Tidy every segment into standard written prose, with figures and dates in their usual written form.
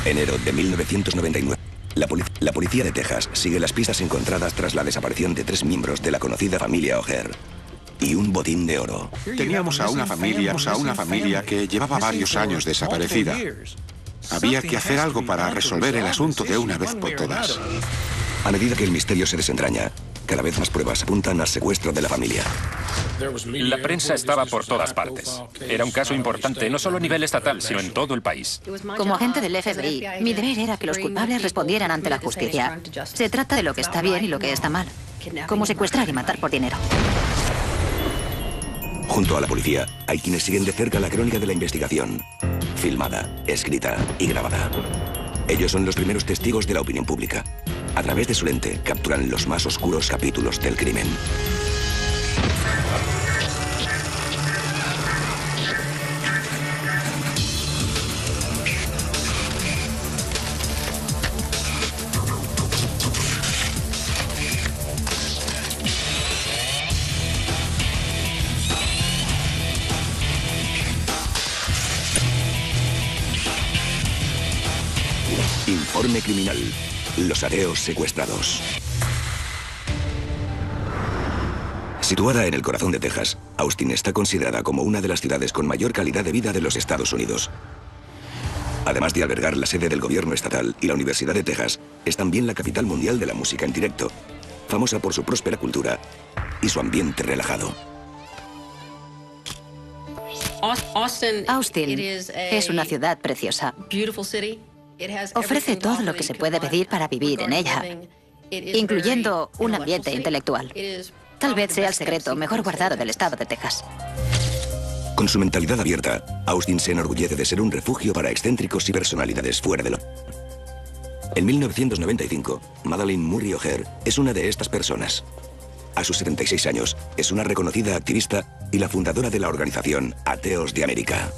Enero de 1999. La policía de Texas sigue las pistas encontradas tras la desaparición de 3 miembros de la conocida familia O'Hare y un botín de oro. Teníamos a una familia que llevaba varios años desaparecida. Había que hacer algo para resolver el asunto de una vez por todas. A medida que el misterio se desentraña, cada vez más pruebas apuntan al secuestro de la familia. La prensa estaba por todas partes. Era un caso importante, no solo a nivel estatal, sino en todo el país. Como agente del FBI, mi deber era que los culpables respondieran ante la justicia. Se trata de lo que está bien y lo que está mal, como secuestrar y matar por dinero. Junto a la policía, hay quienes siguen de cerca la crónica de la investigación, filmada, escrita y grabada. Ellos son los primeros testigos de la opinión pública. A través de su lente, capturan los más oscuros capítulos del crimen. Informe criminal. Los ateos secuestrados. Situada en el corazón de Texas, Austin está considerada como una de las ciudades con mayor calidad de vida de los Estados Unidos. Además de albergar la sede del gobierno estatal y la Universidad de Texas, es también la capital mundial de la música en directo, famosa por su próspera cultura y su ambiente relajado. Austin es una ciudad preciosa. Ofrece todo lo que se puede pedir para vivir en ella, incluyendo un ambiente intelectual. Tal vez sea el secreto mejor guardado del estado de Texas. Con su mentalidad abierta, Austin se enorgullece de ser un refugio para excéntricos y personalidades fuera de lo... En 1995, Madalyn Murray O'Hair es una de estas personas. A sus 76 años, es una reconocida activista y la fundadora de la organización Ateos de América.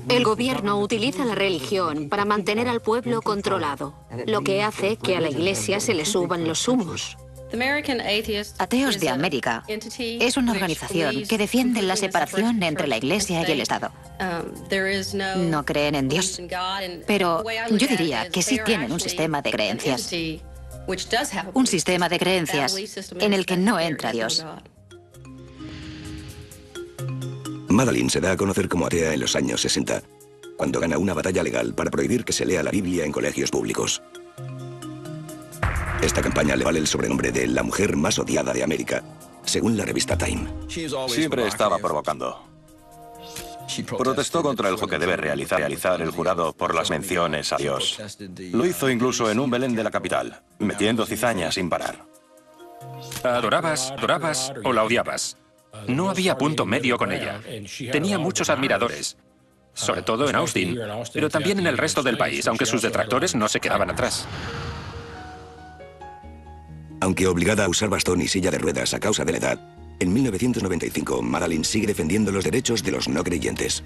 El gobierno utiliza la religión para mantener al pueblo controlado, lo que hace que a la iglesia se le suban los humos. Ateos de América es una organización que defiende la separación entre la iglesia y el Estado. No creen en Dios, pero yo diría que sí tienen un sistema de creencias. Un sistema de creencias en el que no entra Dios. Madalyn se da a conocer como atea en los años 60, cuando gana una batalla legal para prohibir que se lea la Biblia en colegios públicos. Esta campaña le vale el sobrenombre de la mujer más odiada de América, según la revista Time. Siempre estaba provocando. Protestó contra el que debe realizar el jurado por las menciones a Dios. Lo hizo incluso en un Belén de la capital, metiendo cizaña sin parar. ¿Adorabas o la odiabas? No había punto medio con ella. Tenía muchos admiradores, sobre todo en Austin, pero también en el resto del país, aunque sus detractores no se quedaban atrás. Aunque obligada a usar bastón y silla de ruedas a causa de la edad, en 1995 Madalyn sigue defendiendo los derechos de los no creyentes.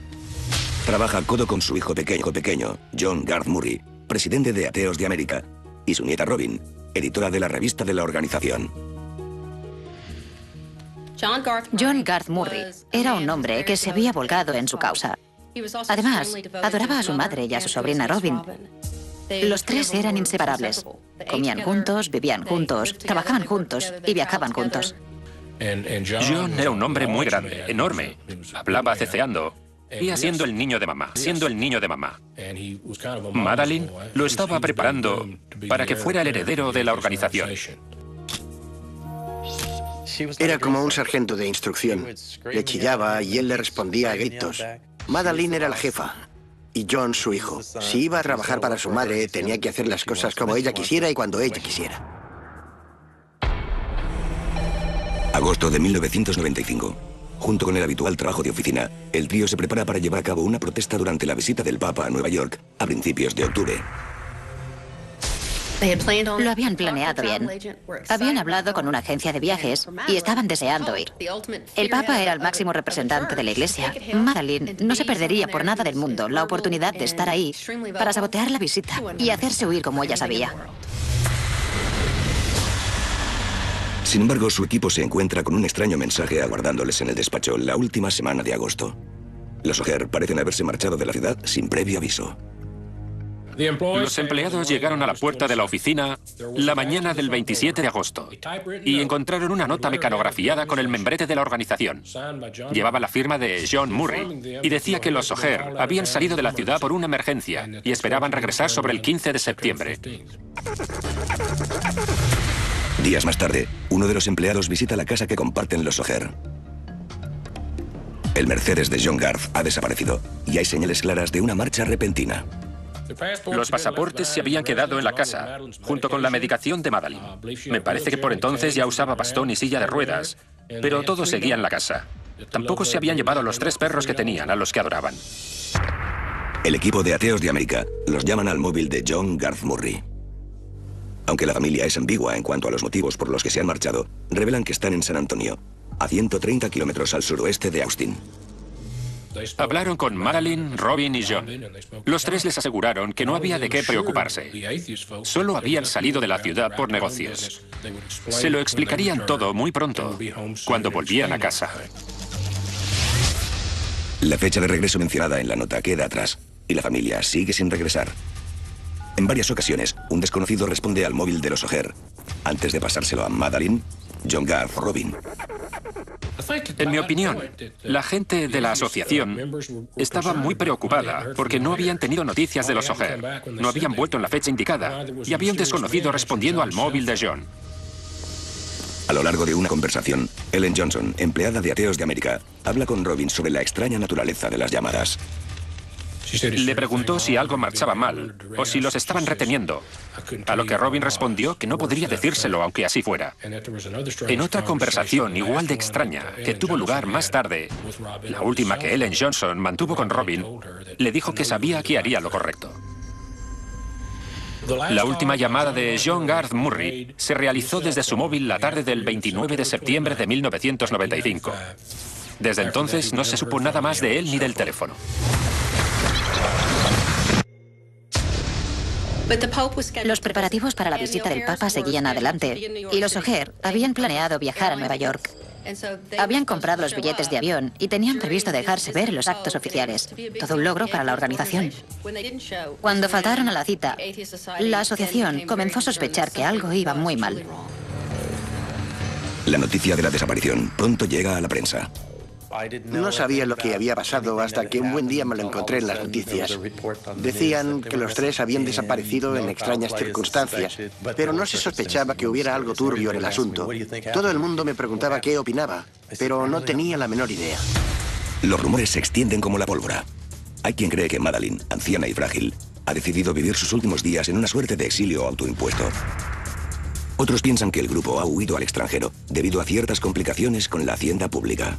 Trabaja codo con su hijo pequeño, John Garth Murray, presidente de Ateos de América, y su nieta Robin, editora de la revista de la organización. John Garth Murray era un hombre que se había volcado en su causa. Además, adoraba a su madre y a su sobrina Robin. Los tres eran inseparables. Comían juntos, vivían juntos, trabajaban juntos y viajaban juntos. John era un hombre muy grande, enorme. Hablaba ceceando. Iba siendo el niño de mamá. Madalyn lo estaba preparando para que fuera el heredero de la organización. Era como un sargento de instrucción. Le chillaba y él le respondía a gritos. Madalyn era la jefa y John su hijo. Si iba a trabajar para su madre, tenía que hacer las cosas como ella quisiera y cuando ella quisiera. Agosto de 1995. Junto con el habitual trabajo de oficina, el trío se prepara para llevar a cabo una protesta durante la visita del Papa a Nueva York a principios de octubre. Lo habían planeado bien. Habían hablado con una agencia de viajes y estaban deseando ir. El Papa era el máximo representante de la Iglesia. Madalyn no se perdería por nada del mundo la oportunidad de estar ahí para sabotear la visita y hacerse huir como ella sabía. Sin embargo, su equipo se encuentra con un extraño mensaje aguardándoles en el despacho la última semana de agosto. Los O'Hare parecen haberse marchado de la ciudad sin previo aviso. Los empleados llegaron a la puerta de la oficina la mañana del 27 de agosto y encontraron una nota mecanografiada con el membrete de la organización. Llevaba la firma de John Murray y decía que los O'Hare habían salido de la ciudad por una emergencia y esperaban regresar sobre el 15 de septiembre. Días más tarde, uno de los empleados visita la casa que comparten los O'Hare. El Mercedes de John Garth ha desaparecido y hay señales claras de una marcha repentina. Los pasaportes se habían quedado en la casa, junto con la medicación de Madalyn. Me parece que por entonces ya usaba bastón y silla de ruedas, pero todo seguía en la casa. Tampoco se habían llevado los 3 perros que tenían, a los que adoraban. El equipo de Ateos de América los llaman al móvil de John Garth Murray. Aunque la familia es ambigua en cuanto a los motivos por los que se han marchado, revelan que están en San Antonio, a 130 kilómetros al suroeste de Austin. Hablaron con Madalyn, Robin y John. Los 3 les aseguraron que no había de qué preocuparse. Solo habían salido de la ciudad por negocios. Se lo explicarían todo muy pronto, cuando volvían a casa. La fecha de regreso mencionada en la nota queda atrás y la familia sigue sin regresar. En varias ocasiones, un desconocido responde al móvil de los O'Hare, antes de pasárselo a Madalyn, John Garth o Robin. En mi opinión, la gente de la asociación estaba muy preocupada porque no habían tenido noticias de los O'Hare, no habían vuelto en la fecha indicada y había un desconocido respondiendo al móvil de John. A lo largo de una conversación, Ellen Johnson, empleada de Ateos de América, habla con Robin sobre la extraña naturaleza de las llamadas. Le preguntó si algo marchaba mal o si los estaban reteniendo, a lo que Robin respondió que no podría decírselo aunque así fuera. En otra conversación igual de extraña que tuvo lugar más tarde, la última que Ellen Johnson mantuvo con Robin, le dijo que sabía que haría lo correcto. La última llamada de John Garth Murray se realizó desde su móvil la tarde del 29 de septiembre de 1995. Desde entonces no se supo nada más de él ni del teléfono. Los preparativos para la visita del Papa seguían adelante y los O'Hare habían planeado viajar a Nueva York. Habían comprado los billetes de avión y tenían previsto dejarse ver en los actos oficiales. Todo un logro para la organización. Cuando faltaron a la cita, la asociación comenzó a sospechar que algo iba muy mal. La noticia de la desaparición pronto llega a la prensa. No sabía lo que había pasado hasta que un buen día me lo encontré en las noticias. Decían que los 3 habían desaparecido en extrañas circunstancias, pero no se sospechaba que hubiera algo turbio en el asunto. Todo el mundo me preguntaba qué opinaba, pero no tenía la menor idea. Los rumores se extienden como la pólvora. Hay quien cree que Madalyn, anciana y frágil, ha decidido vivir sus últimos días en una suerte de exilio autoimpuesto. Otros piensan que el grupo ha huido al extranjero debido a ciertas complicaciones con la hacienda pública.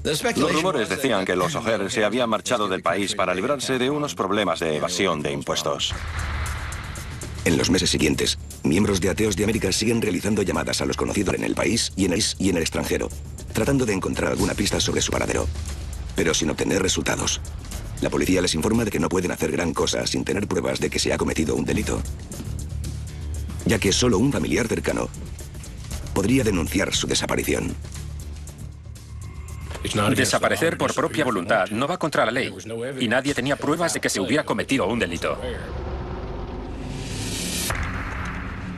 Los rumores decían que los O'Hare se habían marchado del país para librarse de unos problemas de evasión de impuestos. En los meses siguientes, miembros de Ateos de América siguen realizando llamadas a los conocidos en el país y en el extranjero, tratando de encontrar alguna pista sobre su paradero, pero sin obtener resultados. La policía les informa de que no pueden hacer gran cosa sin tener pruebas de que se ha cometido un delito, ya que solo un familiar cercano podría denunciar su desaparición. Desaparecer por propia voluntad no va contra la ley y nadie tenía pruebas de que se hubiera cometido un delito.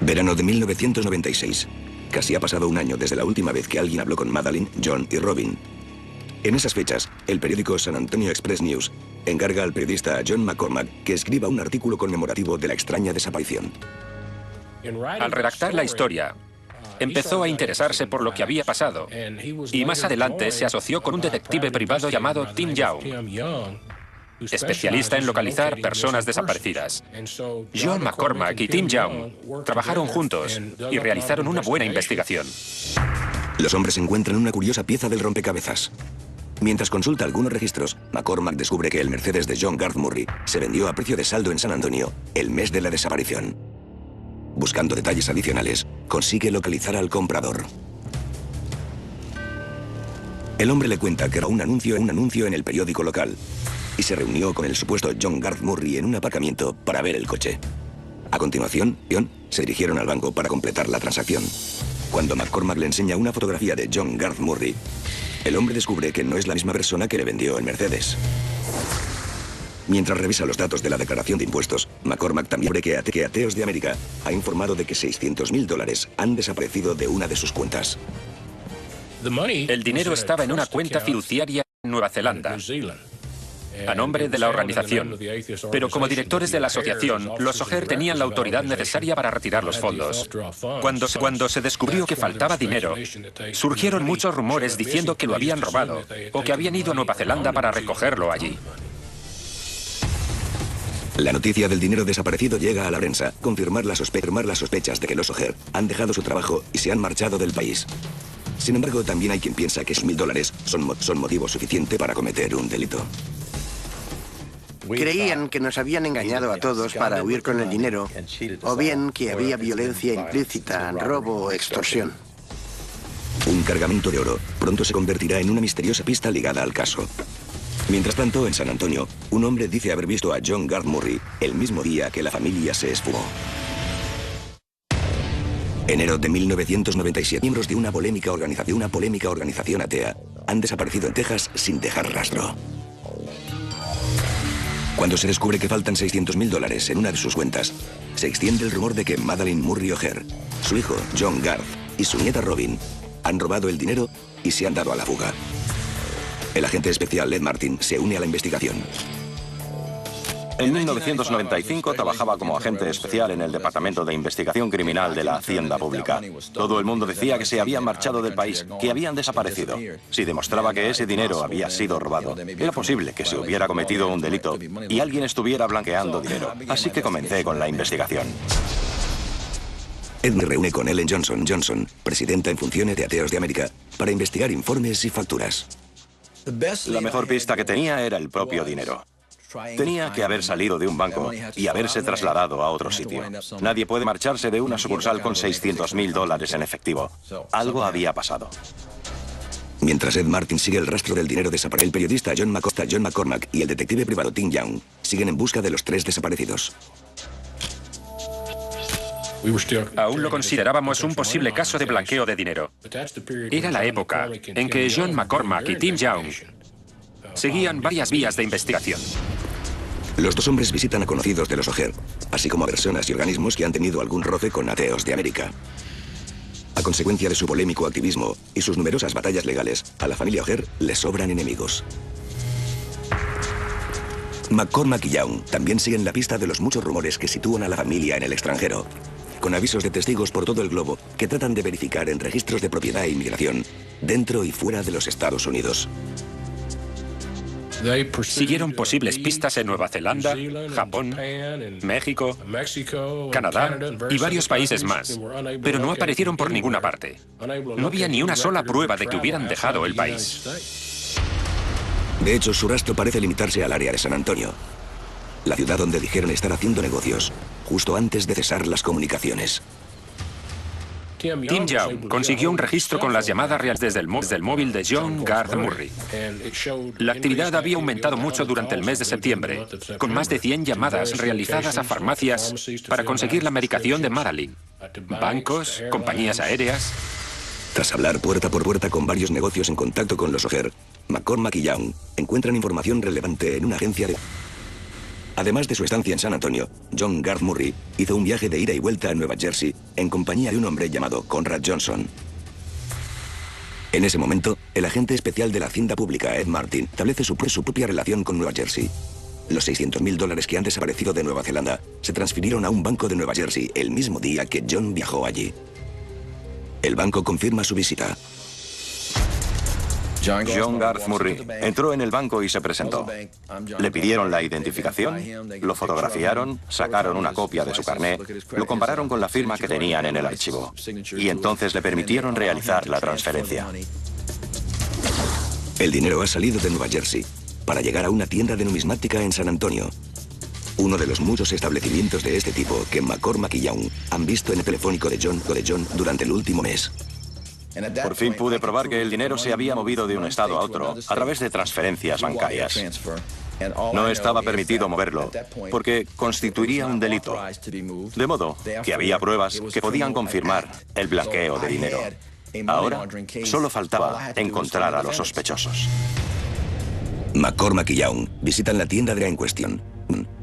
Verano de 1996. Casi ha pasado un año desde la última vez que alguien habló con Madalyn, John y Robin. En esas fechas, el periódico San Antonio Express News encarga al periodista John McCormack que escriba un artículo conmemorativo de la extraña desaparición. Al redactar la historia, empezó a interesarse por lo que había pasado y más adelante se asoció con un detective privado llamado Tim Young, especialista en localizar personas desaparecidas. John McCormack y Tim Young trabajaron juntos y realizaron una buena investigación. Los hombres encuentran una curiosa pieza del rompecabezas. Mientras consulta algunos registros, McCormack descubre que el Mercedes de John Garth Murray se vendió a precio de saldo en San Antonio el mes de la desaparición. Buscando detalles adicionales, consigue localizar al comprador. El hombre le cuenta que era un anuncio en el periódico local y se reunió con el supuesto John Garth Murray en un aparcamiento para ver el coche. A continuación, John se dirigieron al banco para completar la transacción. Cuando McCormack le enseña una fotografía de John Garth Murray, el hombre descubre que no es la misma persona que le vendió el Mercedes. Mientras revisa los datos de la declaración de impuestos, McCormack también cree que Ateos de América ha informado de que $600.000 han desaparecido de una de sus cuentas. El dinero estaba en una cuenta fiduciaria en Nueva Zelanda, a nombre de la organización. Pero como directores de la asociación, los O'Hare tenían la autoridad necesaria para retirar los fondos. Cuando se descubrió que faltaba dinero, surgieron muchos rumores diciendo que lo habían robado o que habían ido a Nueva Zelanda para recogerlo allí. La noticia del dinero desaparecido llega a la prensa, confirmar las sospechas de que los O'Hare han dejado su trabajo y se han marchado del país. Sin embargo, también hay quien piensa que esos $1.000 son motivo suficiente para cometer un delito. Creían que nos habían engañado a todos para huir con el dinero, o bien que había violencia implícita, robo o extorsión. Un cargamento de oro pronto se convertirá en una misteriosa pista ligada al caso. Mientras tanto, en San Antonio, un hombre dice haber visto a John Garth Murray el mismo día que la familia se esfumó. Enero de 1997, miembros de una polémica organización atea han desaparecido en Texas sin dejar rastro. Cuando se descubre que faltan $600.000 en una de sus cuentas, se extiende el rumor de que Madalyn Murray O'Hare, su hijo John Garth y su nieta Robin han robado el dinero y se han dado a la fuga. El agente especial Ed Martin se une a la investigación. En 1995 trabajaba como agente especial en el Departamento de Investigación Criminal de la Hacienda Pública. Todo el mundo decía que se habían marchado del país, que habían desaparecido. Si demostraba que ese dinero había sido robado, era posible que se hubiera cometido un delito y alguien estuviera blanqueando dinero. Así que comencé con la investigación. Ed me reúne con Ellen Johnson, presidenta en funciones de Ateos de América, para investigar informes y facturas. La mejor pista que tenía era el propio dinero. Tenía que haber salido de un banco y haberse trasladado a otro sitio. Nadie puede marcharse de una sucursal con $600.000 en efectivo. Algo había pasado. Mientras Ed Martin sigue el rastro del dinero desaparecido, el periodista John McCormack y el detective privado Tim Young siguen en busca de los 3 desaparecidos. Aún lo considerábamos un posible caso de blanqueo de dinero. Era la época en que John McCormack y Tim Young seguían varias vías de investigación. Los dos hombres visitan a conocidos de los O'Hare, así como a personas y organismos que han tenido algún roce con Ateos de América. A consecuencia de su polémico activismo y sus numerosas batallas legales, a la familia O'Hare le sobran enemigos. McCormack y Young también siguen la pista de los muchos rumores que sitúan a la familia en el extranjero, con avisos de testigos por todo el globo que tratan de verificar en registros de propiedad e inmigración, dentro y fuera de los Estados Unidos. Siguieron posibles pistas en Nueva Zelanda, Japón, México, Canadá y varios países más, pero no aparecieron por ninguna parte. No había ni una sola prueba de que hubieran dejado el país. De hecho, su rastro parece limitarse al área de San Antonio, la ciudad donde dijeron estar haciendo negocios, justo antes de cesar las comunicaciones. Tim Young consiguió un registro con las llamadas reales desde el móvil de John Garth Murray. La actividad había aumentado mucho durante el mes de septiembre, con más de 100 llamadas realizadas a farmacias para conseguir la medicación de Madalyn, bancos, compañías aéreas. Tras hablar puerta por puerta con varios negocios en contacto con los O'Hare, McCormack y Young encuentran información relevante en una agencia de... Además de su estancia en San Antonio, John Garth Murray hizo un viaje de ida y vuelta a Nueva Jersey en compañía de un hombre llamado Conrad Johnson. En ese momento, el agente especial de la Hacienda Pública, Ed Martin, establece su propia relación con Nueva Jersey. Los $600.000 que han desaparecido de Nueva Zelanda se transfirieron a un banco de Nueva Jersey el mismo día que John viajó allí. El banco confirma su visita. John Garth Murray entró en el banco y se presentó. Le pidieron la identificación, lo fotografiaron, sacaron una copia de su carné, lo compararon con la firma que tenían en el archivo y entonces le permitieron realizar la transferencia. El dinero ha salido de Nueva Jersey para llegar a una tienda de numismática en San Antonio, uno de los muchos establecimientos de este tipo que McCormack y Young han visto en el telefónico de John durante el último mes. Por fin pude probar que el dinero se había movido de un estado a otro a través de transferencias bancarias. No estaba permitido moverlo, porque constituiría un delito. De modo que había pruebas que podían confirmar el blanqueo de dinero. Ahora solo faltaba encontrar a los sospechosos. McCormack y Young visitan la tienda de la en cuestión,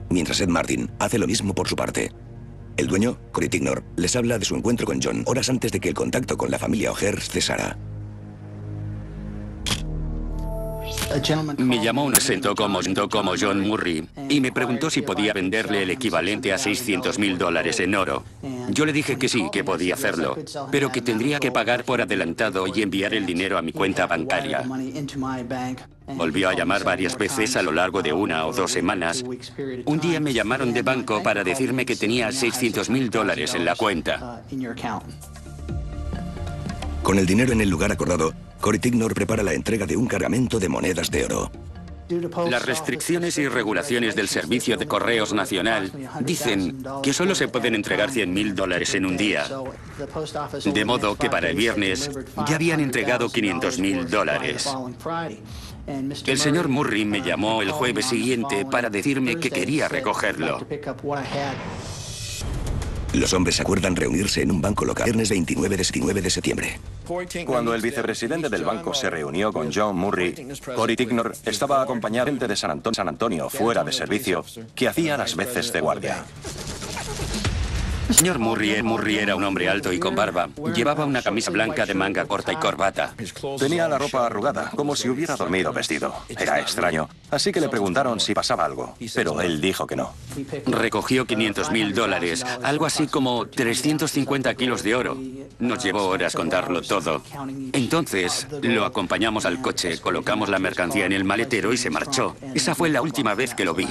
mientras Ed Martin hace lo mismo por su parte. El dueño, Cory Tignor, les habla de su encuentro con John horas antes de que el contacto con la familia O'Hare cesara. Me llamó un presentó como John Murray y me preguntó si podía venderle el equivalente a $600.000 en oro. Yo le dije que sí, que podía hacerlo, pero que tendría que pagar por adelantado y enviar el dinero a mi cuenta bancaria. Volvió a llamar varias veces a lo largo de 1 o 2 semanas. Un día me llamaron de banco para decirme que tenía $600.000 en la cuenta. Con el dinero en el lugar acordado, Cory Tignor prepara la entrega de un cargamento de monedas de oro. Las restricciones y regulaciones del Servicio de Correos Nacional dicen que solo se pueden entregar $100.000 en un día. De modo que para el viernes ya habían entregado $500.000. El señor Murray me llamó el jueves siguiente para decirme que quería recogerlo. Los hombres acuerdan reunirse en un banco local viernes 29 de septiembre. Cuando el vicepresidente del banco se reunió con John Murray, Cory Tignor estaba acompañado de San Antonio fuera de servicio, que hacía las veces de guardia. El señor Murray era un hombre alto y con barba. Llevaba una camisa blanca de manga corta y corbata. Tenía la ropa arrugada, como si hubiera dormido vestido. Era extraño, así que le preguntaron si pasaba algo, pero él dijo que no. Recogió $500.000, algo así como 350 kilos de oro. Nos llevó horas contarlo todo. Entonces, lo acompañamos al coche, colocamos la mercancía en el maletero y se marchó. Esa fue la última vez que lo vi.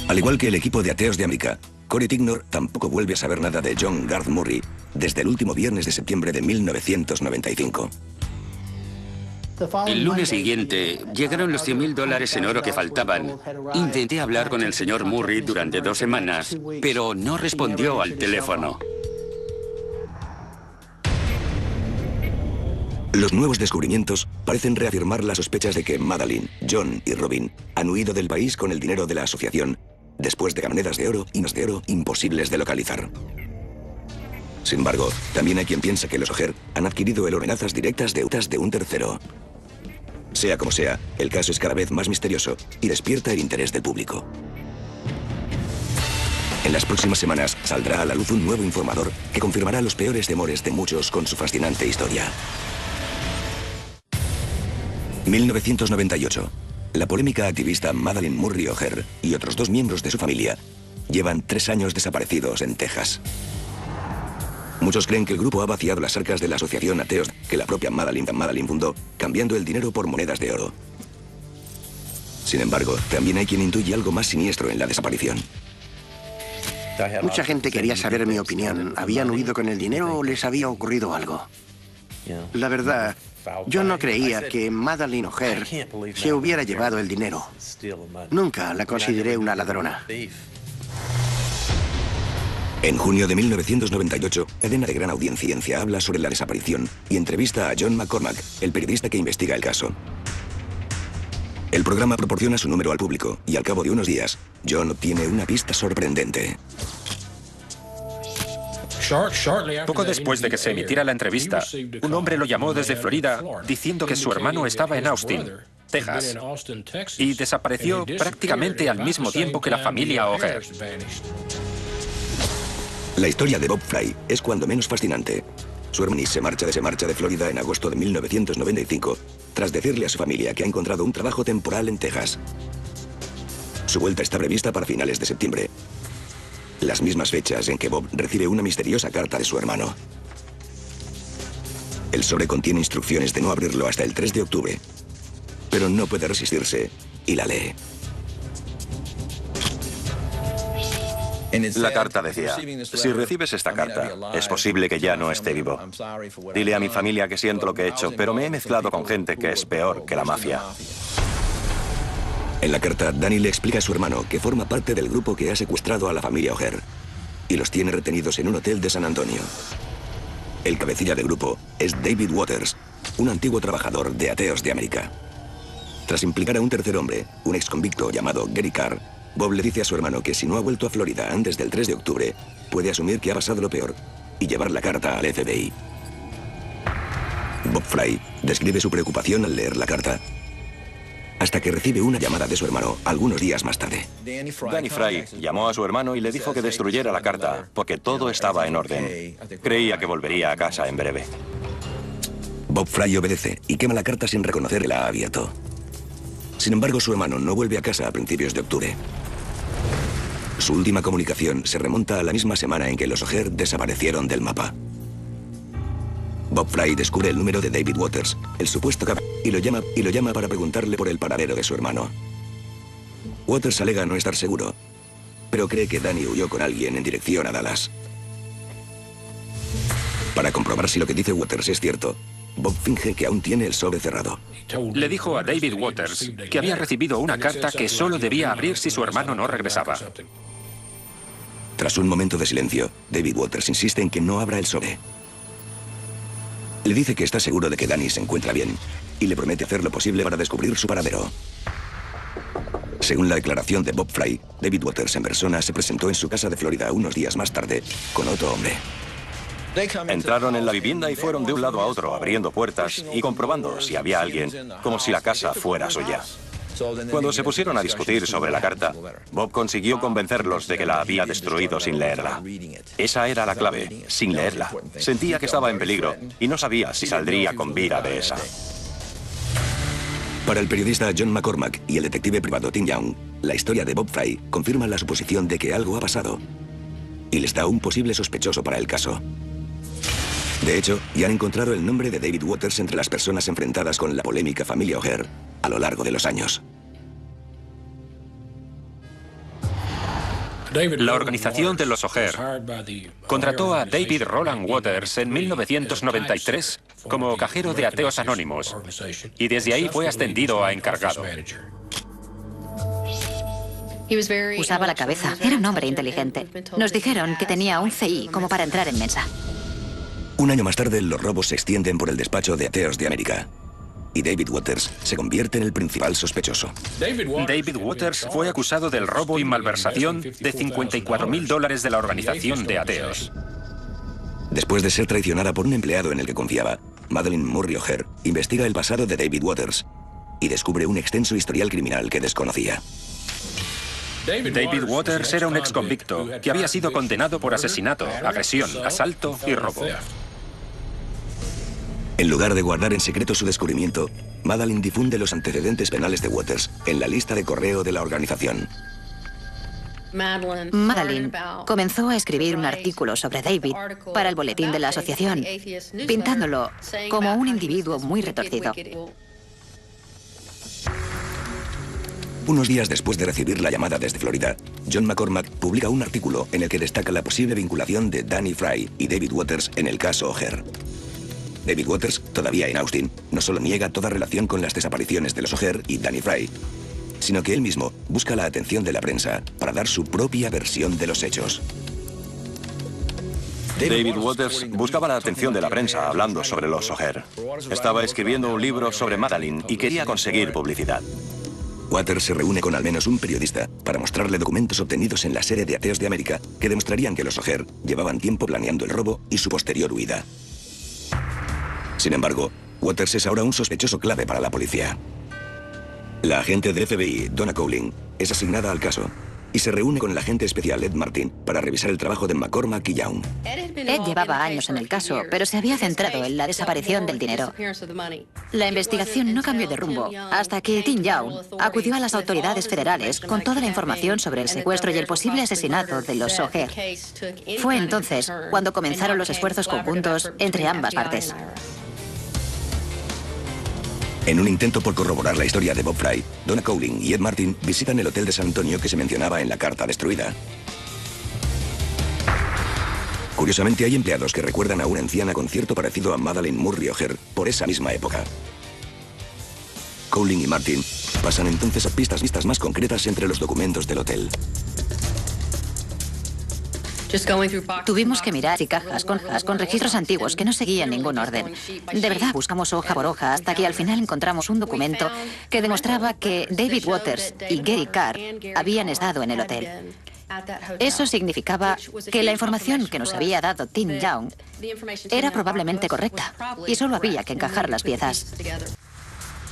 Al igual que el equipo de ateos de América, Cory Tignor tampoco vuelve a saber nada de John Garth Murray desde el último viernes de septiembre de 1995. El lunes siguiente llegaron los $100.000 en oro que faltaban. Intenté hablar con el señor Murray durante 2 semanas, pero no respondió al teléfono. Los nuevos descubrimientos parecen reafirmar las sospechas de que Madeleine, John y Robin han huido del país con el dinero de la asociación después de monedas de oro y más de oro imposibles de localizar. Sin embargo, también hay quien piensa que los O'Hare han adquirido el oro en amenazas directas de un tercero. Sea como sea, el caso es cada vez más misterioso y despierta el interés del público. En las próximas semanas saldrá a la luz un nuevo informador que confirmará los peores temores de muchos con su fascinante historia. 1998. La polémica activista Madeleine Murray O'Hare y otros 2 miembros de su familia llevan 3 años desaparecidos en Texas. Muchos creen que el grupo ha vaciado las arcas de la asociación ateos que la propia Madeleine fundó, cambiando el dinero por monedas de oro. Sin embargo, también hay quien intuye algo más siniestro en la desaparición. Mucha gente quería saber mi opinión. ¿Habían huido con el dinero o les había ocurrido algo? La verdad, yo no creía que Madeleine O'Hare se hubiera llevado el dinero. Nunca la consideré una ladrona. En junio de 1998, cadena de gran audiencia habla sobre la desaparición y entrevista a John McCormack, el periodista que investiga el caso. El programa proporciona su número al público y al cabo de unos días, John obtiene una pista sorprendente. Poco después de que se emitiera la entrevista, un hombre lo llamó desde Florida diciendo que su hermano estaba en Austin, Texas, y desapareció prácticamente al mismo tiempo que la familia O'Hare. La historia de Bob Fry es cuando menos fascinante. Su hermano se marcha de Florida en agosto de 1995, tras decirle a su familia que ha encontrado un trabajo temporal en Texas. Su vuelta está prevista para finales de septiembre, las mismas fechas en que Bob recibe una misteriosa carta de su hermano. El sobre contiene instrucciones de no abrirlo hasta el 3 de octubre, pero no puede resistirse y la lee. La carta decía: si recibes esta carta, es posible que ya no esté vivo. Dile a mi familia que siento lo que he hecho, pero me he mezclado con gente que es peor que la mafia. En la carta, Danny le explica a su hermano que forma parte del grupo que ha secuestrado a la familia O'Hare y los tiene retenidos en un hotel de San Antonio. El cabecilla del grupo es David Waters, un antiguo trabajador de Ateos de América. Tras implicar a un tercer hombre, un exconvicto llamado Gary Carr, Bob le dice a su hermano que si no ha vuelto a Florida antes del 3 de octubre, puede asumir que ha pasado lo peor y llevar la carta al FBI. Bob Fry describe su preocupación al leer la carta, hasta que recibe una llamada de su hermano algunos días más tarde. Danny Fry llamó a su hermano y le dijo que destruyera la carta, porque todo estaba en orden. Creía que volvería a casa en breve. Bob Fry obedece y quema la carta sin reconocer que la ha abierto. Sin embargo, su hermano no vuelve a casa a principios de octubre. Su última comunicación se remonta a la misma semana en que los O'Hare desaparecieron del mapa. Bob Fry descubre el número de David Waters, el supuesto capitán, y lo llama para preguntarle por el paradero de su hermano. Waters alega no estar seguro, pero cree que Danny huyó con alguien en dirección a Dallas. Para comprobar si lo que dice Waters es cierto, Bob finge que aún tiene el sobre cerrado. Le dijo a David Waters que había recibido una carta que solo debía abrir si su hermano no regresaba. Tras un momento de silencio, David Waters insiste en que no abra el sobre. Le dice que está seguro de que Danny se encuentra bien y le promete hacer lo posible para descubrir su paradero. Según la declaración de Bob Fry, David Waters en persona se presentó en su casa de Florida unos días más tarde con otro hombre. Entraron en la vivienda y fueron de un lado a otro, abriendo puertas y comprobando si había alguien, como si la casa fuera suya. Cuando se pusieron a discutir sobre la carta, Bob consiguió convencerlos de que la había destruido sin leerla. Esa era la clave, sin leerla. Sentía que estaba en peligro y no sabía si saldría con vida de esa. Para el periodista John McCormack y el detective privado Tim Young, la historia de Bob Fry confirma la suposición de que algo ha pasado y les da un posible sospechoso para el caso. De hecho, ya han encontrado el nombre de David Waters entre las personas enfrentadas con la polémica familia O'Hare a lo largo de los años. La organización de los O'Hare contrató a David Roland Waters en 1993 como cajero de ateos anónimos y desde ahí fue ascendido a encargado. Usaba la cabeza. Era un hombre inteligente. Nos dijeron que tenía un CI como para entrar en Mensa. Un año más tarde, los robos se extienden por el despacho de ateos de América y David Waters se convierte en el principal sospechoso. David Waters fue acusado del robo y malversación de $54.000 de la organización de ateos. Después de ser traicionada por un empleado en el que confiaba, Madalyn Murray O'Hare investiga el pasado de David Waters y descubre un extenso historial criminal que desconocía. David Waters era un exconvicto que había sido condenado por asesinato, agresión, asalto y robo. En lugar de guardar en secreto su descubrimiento, Madalyn difunde los antecedentes penales de Waters en la lista de correo de la organización. Madalyn comenzó a escribir un artículo sobre David para el boletín de la asociación, pintándolo como un individuo muy retorcido. Unos días después de recibir la llamada desde Florida, John McCormack publica un artículo en el que destaca la posible vinculación de Danny Fry y David Waters en el caso O'Hare. David Waters, todavía en Austin, no solo niega toda relación con las desapariciones de los O'Hare y Danny Fry, sino que él mismo busca la atención de la prensa para dar su propia versión de los hechos. David Waters buscaba la atención de la prensa hablando sobre los O'Hare. Estaba escribiendo un libro sobre Madalyn y quería conseguir publicidad. Waters se reúne con al menos un periodista para mostrarle documentos obtenidos en la serie de ateos de América que demostrarían que los O'Hare llevaban tiempo planeando el robo y su posterior huida. Sin embargo, Waters es ahora un sospechoso clave para la policía. La agente del FBI, Donna Cowling, es asignada al caso y se reúne con el agente especial Ed Martin para revisar el trabajo de McCormack y Young. Ed llevaba años en el caso, pero se había centrado en la desaparición del dinero. La investigación no cambió de rumbo hasta que Tim Young acudió a las autoridades federales con toda la información sobre el secuestro y el posible asesinato de los O'Hare. Fue entonces cuando comenzaron los esfuerzos conjuntos entre ambas partes. En un intento por corroborar la historia de Bob Fry, Donna Cowling y Ed Martin visitan el hotel de San Antonio que se mencionaba en la carta destruida. Curiosamente, hay empleados que recuerdan a una anciana con cierto parecido a Madalyn Murray O'Hare por esa misma época. Cowling y Martin pasan entonces a pistas más concretas entre los documentos del hotel. Tuvimos que mirar cajas con registros antiguos que no seguían ningún orden. De verdad, buscamos hoja por hoja hasta que al final encontramos un documento que demostraba que David Waters y Gary Carr habían estado en el hotel. Eso significaba que la información que nos había dado Tim Young era probablemente correcta y solo había que encajar las piezas.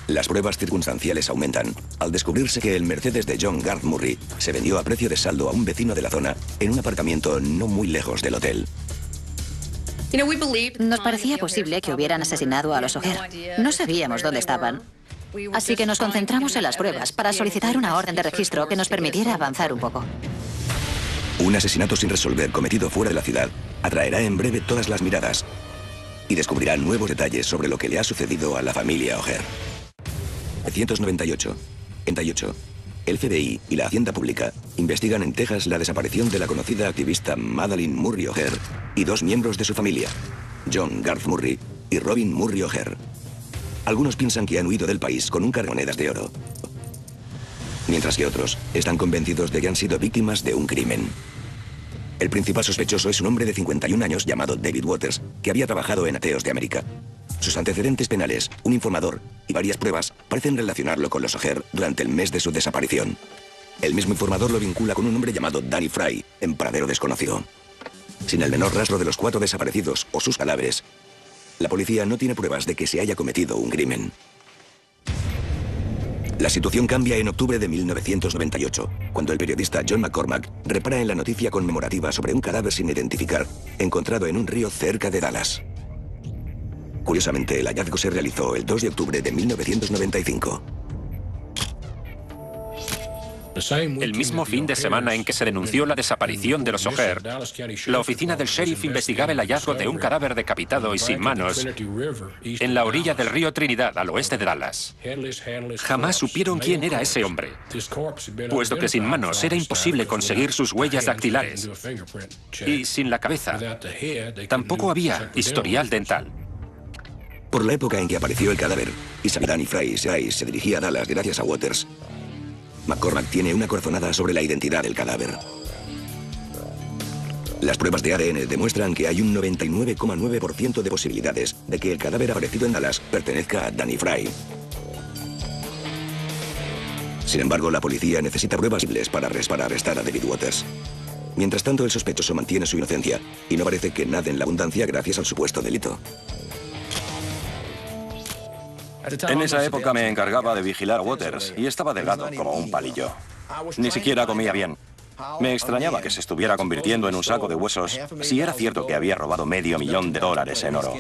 Las pruebas circunstanciales aumentan al descubrirse que el Mercedes de John Garth Murray se vendió a precio de saldo a un vecino de la zona en un aparcamiento no muy lejos del hotel. Nos parecía posible que hubieran asesinado a los O'Hare. No sabíamos dónde estaban. Así que nos concentramos en las pruebas para solicitar una orden de registro que nos permitiera avanzar un poco. Un asesinato sin resolver cometido fuera de la ciudad atraerá en breve todas las miradas y descubrirá nuevos detalles sobre lo que le ha sucedido a la familia O'Hare. 1998. El FBI y la Hacienda Pública investigan en Texas la desaparición de la conocida activista Madalyn Murray O'Hare y dos miembros de su familia, John Garth Murray y Robin Murray O'Hare. Algunos piensan que han huido del país con un cargo de monedas de oro, mientras que otros están convencidos de que han sido víctimas de un crimen. El principal sospechoso es un hombre de 51 años llamado David Waters, que había trabajado en Ateos de América. Sus antecedentes penales, un informador y varias pruebas parecen relacionarlo con los O'Hare durante el mes de su desaparición. El mismo informador lo vincula con un hombre llamado Danny Fry, en paradero desconocido. Sin el menor rastro de los 4 desaparecidos o sus cadáveres, la policía no tiene pruebas de que se haya cometido un crimen. La situación cambia en octubre de 1998, cuando el periodista John McCormack repara en la noticia conmemorativa sobre un cadáver sin identificar encontrado en un río cerca de Dallas. Curiosamente, el hallazgo se realizó el 2 de octubre de 1995. El mismo fin de semana en que se denunció la desaparición de los O'Hare, la oficina del sheriff investigaba el hallazgo de un cadáver decapitado y sin manos en la orilla del río Trinidad, al oeste de Dallas. Jamás supieron quién era ese hombre, puesto que sin manos era imposible conseguir sus huellas dactilares. Y sin la cabeza, tampoco había historial dental. Por la época en que apareció el cadáver, y Danny Fry se dirigía a Dallas gracias a Waters, McCormack tiene una corazonada sobre la identidad del cadáver. Las pruebas de ADN demuestran que hay un 99,9% de posibilidades de que el cadáver aparecido en Dallas pertenezca a Danny Fry. Sin embargo, la policía necesita pruebas posibles para arrestar a David Waters. Mientras tanto, el sospechoso mantiene su inocencia y no parece que nade en la abundancia gracias al supuesto delito. En esa época me encargaba de vigilar a Waters y estaba delgado como un palillo. Ni siquiera comía bien. Me extrañaba que se estuviera convirtiendo en un saco de huesos si era cierto que había robado $500,000 en oro.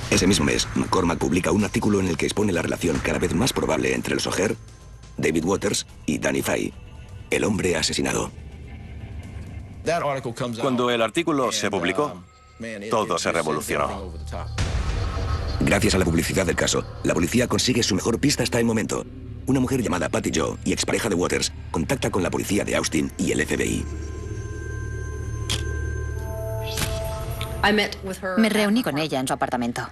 Ese mismo mes, McCormack publica un artículo en el que expone la relación cada vez más probable entre los O'Hare, David Waters y Danny Fry, el hombre asesinado. Cuando el artículo se publicó, todo se revolucionó. Gracias a la publicidad del caso, la policía consigue su mejor pista hasta el momento. Una mujer llamada Patty Jo y expareja de Waters contacta con la policía de Austin y el FBI. Me reuní con ella en su apartamento.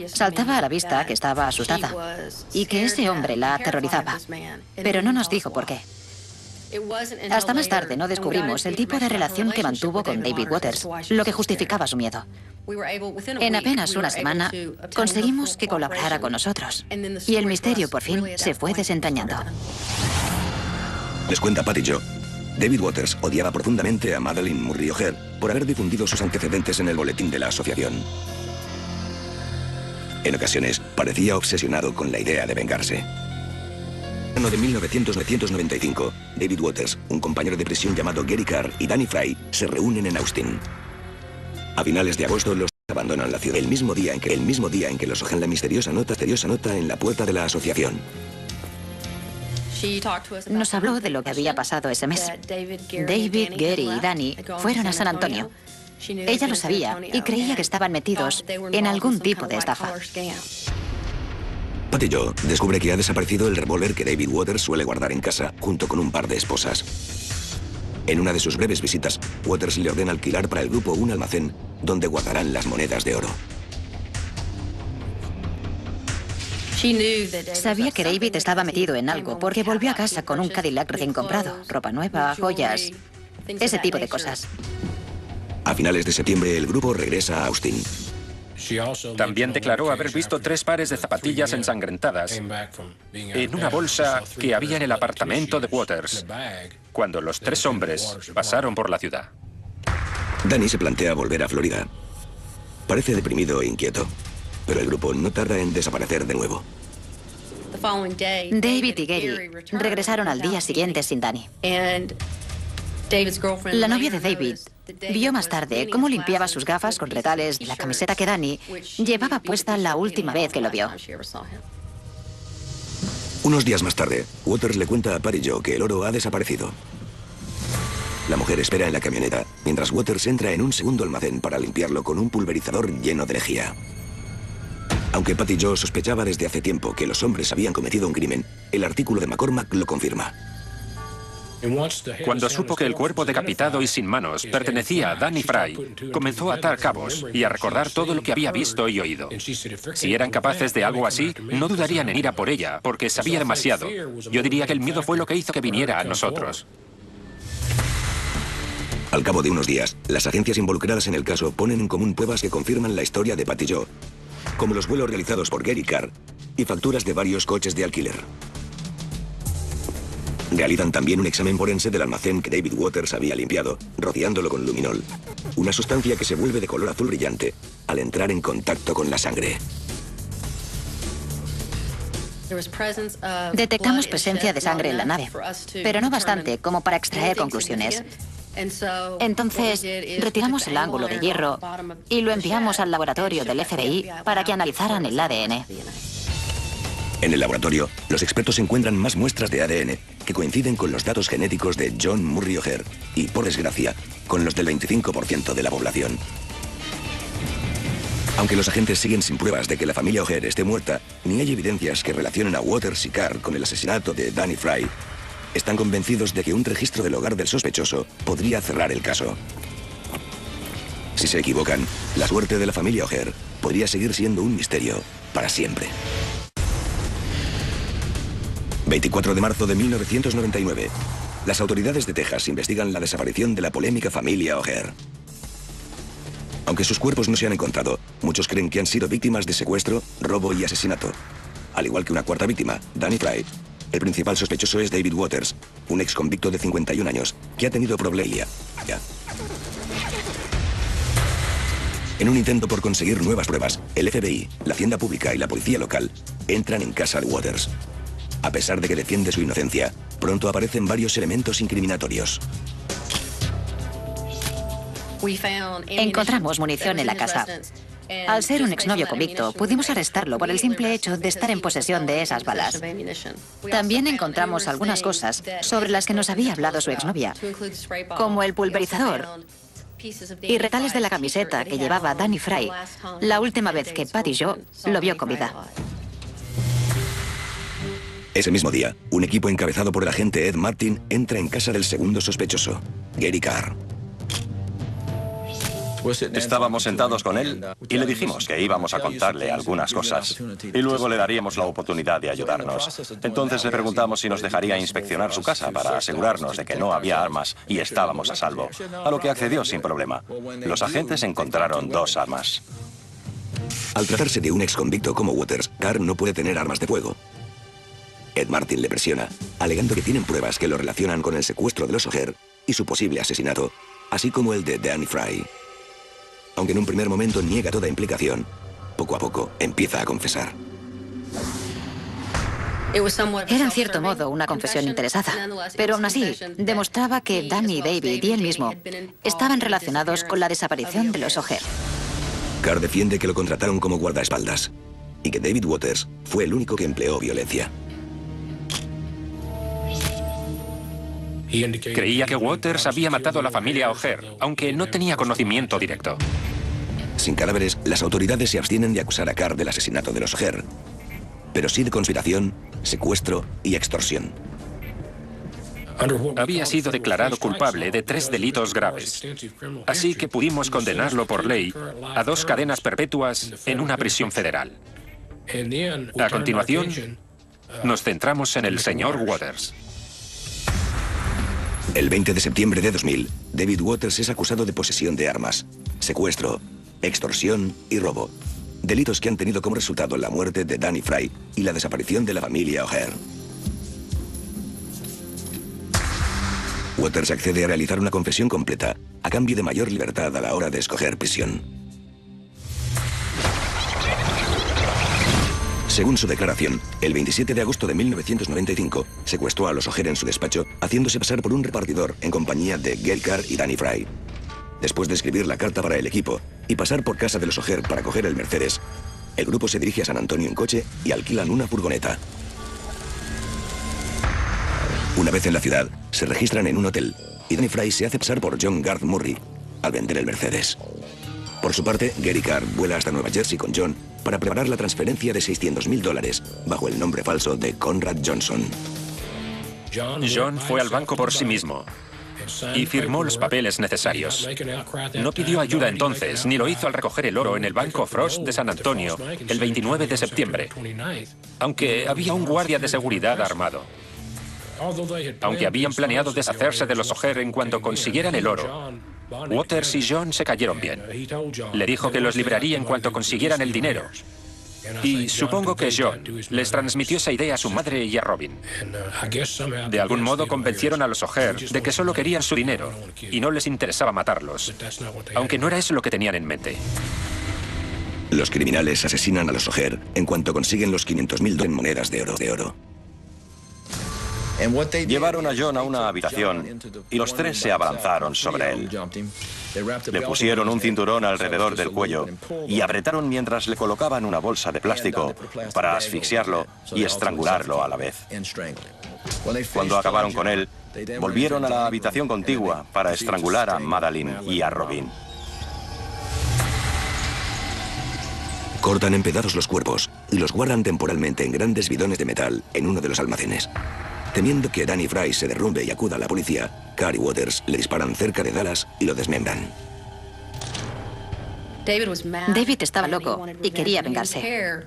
Saltaba a la vista que estaba asustada y que ese hombre la aterrorizaba, pero no nos dijo por qué. Hasta más tarde no descubrimos el tipo de relación que mantuvo con David Waters, lo que justificaba su miedo. En apenas una semana conseguimos que colaborara con nosotros y el misterio por fin se fue desentrañando. Les cuenta Patty Jo. David Waters odiaba profundamente a Madalyn Murray O'Hare por haber difundido sus antecedentes en el boletín de la asociación. En ocasiones parecía obsesionado con la idea de vengarse. En el año de 1995, David Waters, un compañero de prisión llamado Gary Carr y Danny Fry se reúnen en Austin. A finales de agosto los abandonan la ciudad el mismo día en que los O'Hare la misteriosa nota en la puerta de la asociación. Nos habló de lo que había pasado ese mes. David, Gary y Danny fueron a San Antonio. Ella lo sabía y creía que estaban metidos en algún tipo de estafa. Patty Jo descubre que ha desaparecido el revólver que David Waters suele guardar en casa, junto con un par de esposas. En una de sus breves visitas, Waters le ordena alquilar para el grupo un almacén donde guardarán las monedas de oro. Sabía que David estaba metido en algo porque volvió a casa con un Cadillac recién comprado, ropa nueva, joyas, ese tipo de cosas. A finales de septiembre, el grupo regresa a Austin. También declaró haber visto 3 pares de zapatillas ensangrentadas en una bolsa que había en el apartamento de Waters cuando los 3 hombres pasaron por la ciudad. Danny se plantea volver a Florida. Parece deprimido e inquieto, pero el grupo no tarda en desaparecer de nuevo. David y Gary regresaron al día siguiente sin Danny. La novia de David vio más tarde cómo limpiaba sus gafas con retales y la camiseta que Danny llevaba puesta la última vez que lo vio. Unos días más tarde, Waters le cuenta a Patty Jo que el oro ha desaparecido. La mujer espera en la camioneta, mientras Waters entra en un segundo almacén para limpiarlo con un pulverizador lleno de lejía. Aunque Patty Jo sospechaba desde hace tiempo que los hombres habían cometido un crimen, el artículo de McCormack lo confirma. Cuando supo que el cuerpo decapitado y sin manos pertenecía a Danny Fry, comenzó a atar cabos y a recordar todo lo que había visto y oído. Si eran capaces de algo así, no dudarían en ir a por ella, porque sabía demasiado. Yo diría que el miedo fue lo que hizo que viniera a nosotros. Al cabo de unos días, las agencias involucradas en el caso ponen en común pruebas que confirman la historia de Patty Jo, como los vuelos realizados por Gary Carr y facturas de varios coches de alquiler. Realizan también un examen forense del almacén que David Waters había limpiado, rociándolo con luminol, una sustancia que se vuelve de color azul brillante al entrar en contacto con la sangre. Detectamos presencia de sangre en la nave, pero no bastante como para extraer conclusiones. Entonces, retiramos el ángulo de hierro y lo enviamos al laboratorio del FBI para que analizaran el ADN. En el laboratorio, los expertos encuentran más muestras de ADN que coinciden con los datos genéticos de John Murray O'Hair y, por desgracia, con los del 25% de la población. Aunque los agentes siguen sin pruebas de que la familia O'Hair esté muerta, ni hay evidencias que relacionen a Waters y Carr con el asesinato de Danny Fry, están convencidos de que un registro del hogar del sospechoso podría cerrar el caso. Si se equivocan, la suerte de la familia O'Hair podría seguir siendo un misterio para siempre. 24 de marzo de 1999. Las autoridades de Texas investigan la desaparición de la polémica familia O'Hair. Aunque sus cuerpos no se han encontrado, muchos creen que han sido víctimas de secuestro, robo y asesinato. Al igual que una cuarta víctima, Danny Fry. El principal sospechoso es David Waters, un ex convicto de 51 años, que ha tenido problemas. En un intento por conseguir nuevas pruebas, el FBI, la Hacienda Pública y la policía local entran en casa de Waters. A pesar de que defiende su inocencia, pronto aparecen varios elementos incriminatorios. Encontramos munición en la casa. Al ser un exnovio convicto, pudimos arrestarlo por el simple hecho de estar en posesión de esas balas. También encontramos algunas cosas sobre las que nos había hablado su exnovia, como el pulverizador y retales de la camiseta que llevaba Danny Fry la última vez que Patty Jo lo vio con vida. Ese mismo día, un equipo encabezado por el agente Ed Martin entra en casa del segundo sospechoso, Gary Carr. Estábamos sentados con él y le dijimos que íbamos a contarle algunas cosas y luego le daríamos la oportunidad de ayudarnos. Entonces le preguntamos si nos dejaría inspeccionar su casa para asegurarnos de que no había armas y estábamos a salvo, a lo que accedió sin problema. Los agentes encontraron 2 armas. Al tratarse de un ex convicto como Waters, Carr no puede tener armas de fuego. Ed Martin le presiona, alegando que tienen pruebas que lo relacionan con el secuestro de los O'Hair y su posible asesinato, así como el de Danny Fry. Aunque en un primer momento niega toda implicación, poco a poco empieza a confesar. Era en cierto modo una confesión interesada, pero aún así demostraba que Danny, David y él mismo estaban relacionados con la desaparición de los O'Hair. Carr defiende que lo contrataron como guardaespaldas y que David Waters fue el único que empleó violencia. Creía que Waters había matado a la familia O'Hair, aunque no tenía conocimiento directo. Sin cadáveres, las autoridades se abstienen de acusar a Carr del asesinato de los O'Hair, pero sí de conspiración, secuestro y extorsión. Había sido declarado culpable de 3 delitos graves, así que pudimos condenarlo por ley a 2 cadenas perpetuas en una prisión federal. A continuación, nos centramos en el señor Waters. El 20 de septiembre de 2000, David Waters es acusado de posesión de armas, secuestro, extorsión y robo, Delitos que han tenido como resultado la muerte de Danny Fry y la desaparición de la familia O'Hare. Waters accede a realizar una confesión completa a cambio de mayor libertad a la hora de escoger prisión. Según su declaración, el 27 de agosto de 1995 secuestró a los O'Hare en su despacho, haciéndose pasar por un repartidor en compañía de Gary Carr y Danny Fry. Después de escribir la carta para el equipo y pasar por casa de los O'Hare para coger el Mercedes, el grupo se dirige a San Antonio en coche y alquilan una furgoneta. Una vez en la ciudad, se registran en un hotel y Danny Fry se hace pasar por John Garth Murray al vender el Mercedes. Por su parte, Gary Carr vuela hasta Nueva Jersey con John para preparar la transferencia de $600.000 bajo el nombre falso de Conrad Johnson. John fue al banco por sí mismo y firmó los papeles necesarios. No pidió ayuda entonces, ni lo hizo al recoger el oro en el Banco Frost de San Antonio el 29 de septiembre, aunque había un guardia de seguridad armado. Aunque habían planeado deshacerse de los O'Hare en cuanto consiguieran el oro, Waters y John se cayeron bien. Le dijo que los libraría en cuanto consiguieran el dinero. Y supongo que John les transmitió esa idea a su madre y a Robin. De algún modo convencieron a los O'Hare de que solo querían su dinero y no les interesaba matarlos, aunque no era eso lo que tenían en mente. Los criminales asesinan a los O'Hare en cuanto consiguen los $500.000 en monedas de oro. Llevaron a John a una habitación y los tres se abalanzaron sobre él. Le pusieron un cinturón alrededor del cuello y apretaron mientras le colocaban una bolsa de plástico para asfixiarlo y estrangularlo a la vez. Cuando acabaron con él, volvieron a la habitación contigua para estrangular a Madalyn y a Robin. Cortan en pedazos los cuerpos y los guardan temporalmente en grandes bidones de metal en uno de los almacenes. Temiendo que Danny Fry se derrumbe y acuda a la policía, Carr y Waters le disparan cerca de Dallas y lo desmembran. David estaba loco y quería vengarse.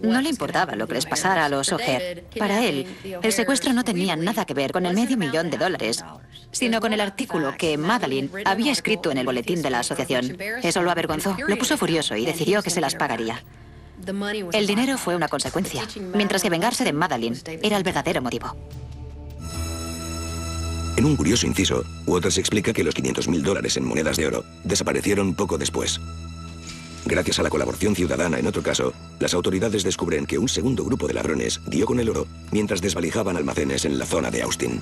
No le importaba lo que les pasara a los O'Hare. Para él, el secuestro no tenía nada que ver con el $500,000, sino con el artículo que Madalyn había escrito en el boletín de la asociación. Eso lo avergonzó, lo puso furioso y decidió que se las pagaría. El dinero fue una consecuencia, mientras que vengarse de Madalyn era el verdadero motivo. En un curioso inciso, Waters explica que los $500.000 en monedas de oro desaparecieron poco después. Gracias a la colaboración ciudadana en otro caso, las autoridades descubren que un segundo grupo de ladrones dio con el oro mientras desvalijaban almacenes en la zona de Austin.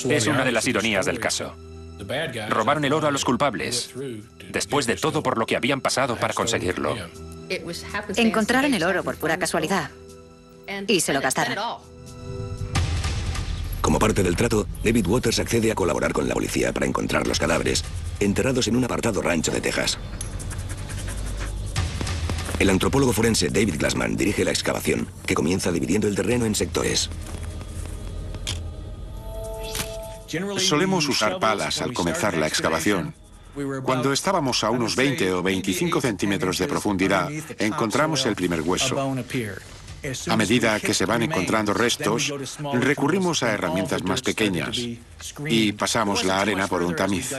Es una de las ironías del caso. Robaron el oro a los culpables, después de todo por lo que habían pasado para conseguirlo. Encontraron el oro por pura casualidad y se lo gastaron. Como parte del trato, David Waters accede a colaborar con la policía para encontrar los cadáveres, enterrados en un apartado rancho de Texas. El antropólogo forense David Glassman dirige la excavación, que comienza dividiendo el terreno en sectores. Solemos usar palas al comenzar la excavación. Cuando estábamos a unos 20 o 25 centímetros de profundidad, encontramos el primer hueso. A medida que se van encontrando restos, recurrimos a herramientas más pequeñas y pasamos la arena por un tamiz.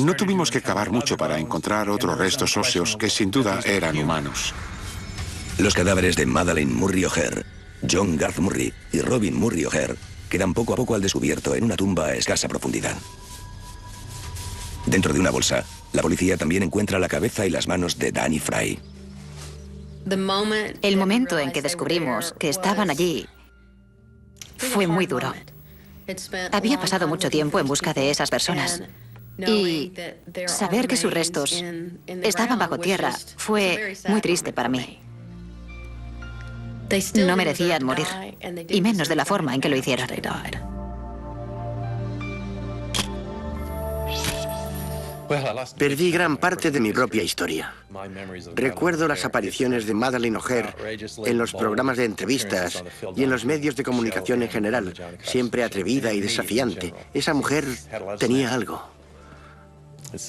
No tuvimos que cavar mucho para encontrar otros restos óseos que sin duda eran humanos. Los cadáveres de Madalyn Murray O'Hare, John Garth Murray y Robin Murray O'Hare quedan poco a poco al descubierto en una tumba a escasa profundidad. Dentro de una bolsa, la policía también encuentra la cabeza y las manos de Danny Fry. El momento en que descubrimos que estaban allí fue muy duro. Había pasado mucho tiempo en busca de esas personas y saber que sus restos estaban bajo tierra fue muy triste para mí. No merecían morir, y menos de la forma en que lo hicieron. Perdí gran parte de mi propia historia. Recuerdo las apariciones de Madalyn O'Hare en los programas de entrevistas y en los medios de comunicación en general, siempre atrevida y desafiante. Esa mujer tenía algo.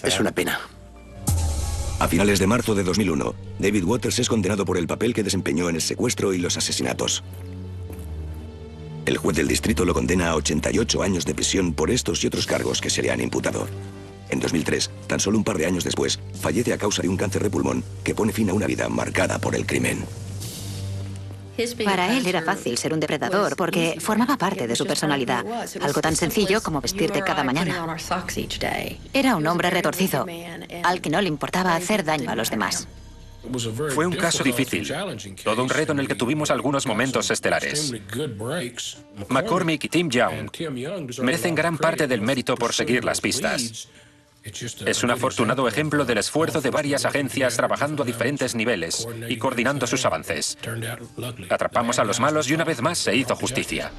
Es una pena. A finales de marzo de 2001, David Waters es condenado por el papel que desempeñó en el secuestro y los asesinatos. El juez del distrito lo condena a 88 años de prisión por estos y otros cargos que se le han imputado. En 2003, tan solo un par de años después, fallece a causa de un cáncer de pulmón que pone fin a una vida marcada por el crimen. Para él era fácil ser un depredador porque formaba parte de su personalidad. Algo tan sencillo como vestirte cada mañana. Era un hombre retorcido, al que no le importaba hacer daño a los demás. Fue un caso difícil, todo un reto en el que tuvimos algunos momentos estelares. McCormick y Tim Young merecen gran parte del mérito por seguir las pistas. Es un afortunado ejemplo del esfuerzo de varias agencias trabajando a diferentes niveles y coordinando sus avances. Atrapamos a los malos y una vez más se hizo justicia.